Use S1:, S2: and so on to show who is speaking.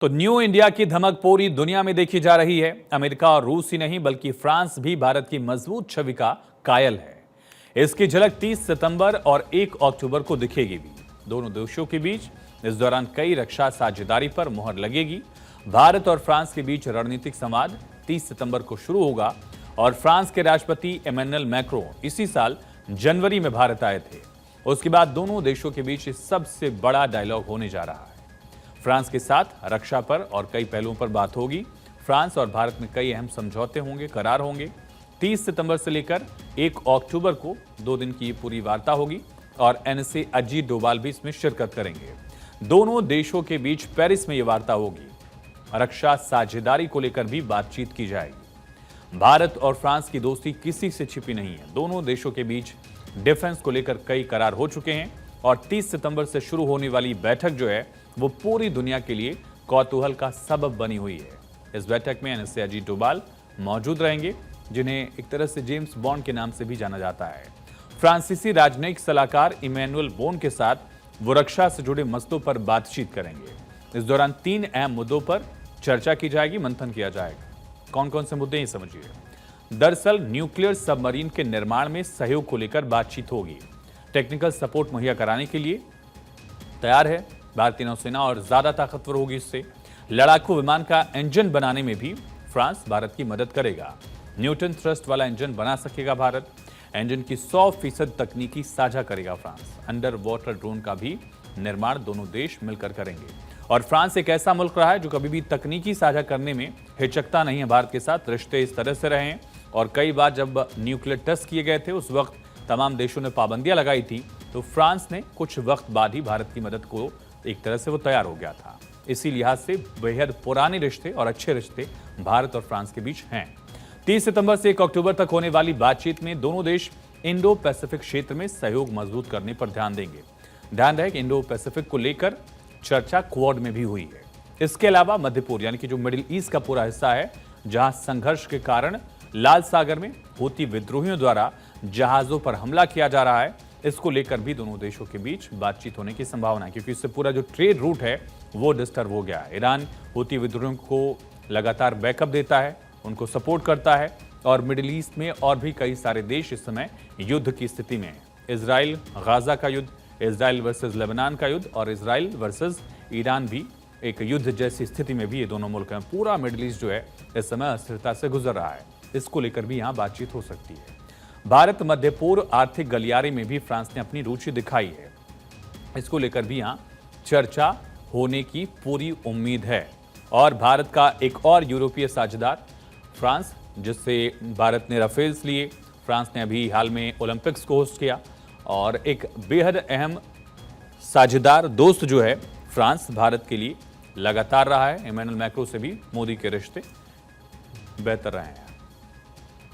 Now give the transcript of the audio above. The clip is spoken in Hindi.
S1: तो न्यू इंडिया की धमक पूरी दुनिया में देखी जा रही है। अमेरिका और रूस ही नहीं बल्कि फ्रांस भी भारत की मजबूत छवि का कायल है। इसकी झलक 30 सितंबर और 1 अक्टूबर को दिखेगी भी। दोनों देशों के बीच इस दौरान कई रक्षा साझेदारी पर मुहर लगेगी। भारत और फ्रांस के बीच रणनीतिक संवाद 30 सितंबर को शुरू होगा और फ्रांस के राष्ट्रपति इमैनुअल मैक्रों इसी साल जनवरी में भारत आए थे। उसके बाद दोनों देशों के बीच सबसे बड़ा डायलॉग होने जा रहा है। फ्रांस के साथ रक्षा पर और कई पहलुओं पर बात होगी। फ्रांस और भारत में कई अहम समझौते होंगे, करार होंगे। 30 सितंबर से लेकर 1 अक्टूबर को 2 दिन की पूरी वार्ता होगी और एनएसए अजीत डोभाल भी इसमें शिरकत करेंगे। दोनों देशों के बीच पेरिस में यह वार्ता होगी। रक्षा साझेदारी को लेकर भी बातचीत की जाएगी। भारत और फ्रांस की दोस्ती किसी से छिपी नहीं है। दोनों देशों के बीच डिफेंस को लेकर कई करार हो चुके हैं और 30 सितंबर से शुरू होने वाली बैठक जो है वो पूरी दुनिया के लिए कौतूहल का सबब बनी हुई है। इस बैठक में एनएसए अजीत डोभाल मौजूद रहेंगे, जिन्हें एक तरह से जेम्स बॉन्ड के नाम से भी जाना जाता है। फ्रांसीसी राजनयिक सलाहकार इमैनुअल बोन के साथ वो रक्षा से जुड़े मसलों पर बातचीत करेंगे। इस दौरान 3 अहम मुद्दों पर चर्चा की जाएगी, मंथन किया जाएगा। कौन कौन से मुद्दे हैं समझिए। दरअसल न्यूक्लियर सबमरीन के निर्माण में सहयोग को लेकर बातचीत होगी। टेक्निकल सपोर्ट मुहैया कराने के लिए तैयार है भारतीय नौसेना और ज्यादा ताकतवर होगी। इससे लड़ाकू विमान का इंजन बनाने में भी फ्रांस भारत की मदद करेगा। न्यूटन थ्रस्ट वाला इंजन बना सकेगा भारत। इंजन की 100% तकनीकी साझा करेगा फ्रांस। अंडर वाटर ड्रोन का भी निर्माण दोनों देश मिलकर करेंगे। और फ्रांस एक ऐसा मुल्क रहा है जो कभी भी तकनीकी साझा करने में हिचकता नहीं है। भारत के साथ रिश्ते इस तरह से रहे हैं और कई बार जब न्यूक्लियर टेस्ट किए गए थे उस वक्त तमाम देशों ने पाबंदियां लगाई थी, तो फ्रांस ने कुछ वक्त बाद ही भारत की मदद को एक तरह से वो तैयार हो गया था। इसी लिहाज से बेहद पुराने रिश्ते और अच्छे रिश्ते भारत और फ्रांस के बीच हैं। 30 सितंबर से 1 अक्टूबर तक होने वाली बातचीत में दोनों देश इंडो पैसिफिक क्षेत्र में सहयोग मजबूत करने पर ध्यान देंगे। ध्यान रहे कि इंडो पैसिफिक को लेकर चर्चा क्वाड में भी हुई है। इसके अलावा मध्य पूर्व यानी कि जो मिडिल ईस्ट का पूरा हिस्सा है, जहां संघर्ष के कारण लाल सागर में हूती विद्रोहियों द्वारा जहाजों पर हमला किया जा रहा है, इसको लेकर भी दोनों देशों के बीच बातचीत होने की संभावना है, क्योंकि इससे पूरा जो ट्रेड रूट है वो डिस्टर्ब हो गया है। ईरान हूती विद्रोहियों को लगातार बैकअप देता है, उनको सपोर्ट करता है और मिडिल ईस्ट में और भी कई सारे देश इस समय युद्ध की स्थिति में है। इजराइल गाजा का युद्ध, इजराइल वर्सेस लेबनान का युद्ध और इजराइल वर्सेस ईरान भी एक युद्ध जैसी स्थिति में भी ये दोनों मुल्क हैं। पूरा मिडिल ईस्ट जो है इस समय अस्थिरता से गुजर रहा है। इसको लेकर भी यहाँ बातचीत हो सकती है। भारत मध्य पूर्व आर्थिक गलियारे में भी फ्रांस ने अपनी रुचि दिखाई है। इसको लेकर भी यहाँ चर्चा होने की पूरी उम्मीद है। और भारत का एक और यूरोपीय साझेदार फ्रांस, जिससे भारत ने राफेल्स लिए। फ्रांस ने अभी हाल में ओलंपिक्स को होस्ट किया और एक बेहद अहम साझेदार दोस्त जो है फ्रांस भारत के लिए लगातार रहा है। इमैनुअल मैक्रों से भी मोदी के रिश्ते बेहतर रहे हैं।